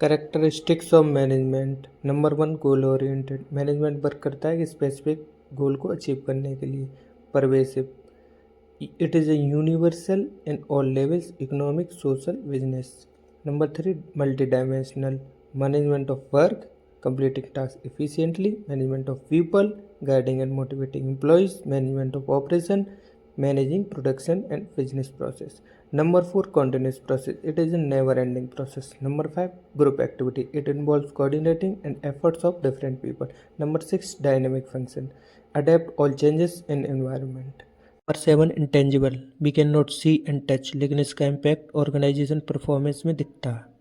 Characteristics of management. Number one, goal oriented. Management work करता है कि स्पेसिफिक गोल को अचीव करने के लिए। Pervasive, it is a universal in all levels, economic, social, business. Number three, multi dimensional. Management of work, completing tasks efficiently. Management of people, guiding and motivating employees. Management of operation, managing production and business process. Number four, continuous process. It is a never ending process. Number five, group activity. It involves coordinating and efforts of different people. Number six, dynamic function. Adapt all changes in environment. Number seven, intangible. We can not see and touch, लेकिन इसका impact organisation performance में दिखता है।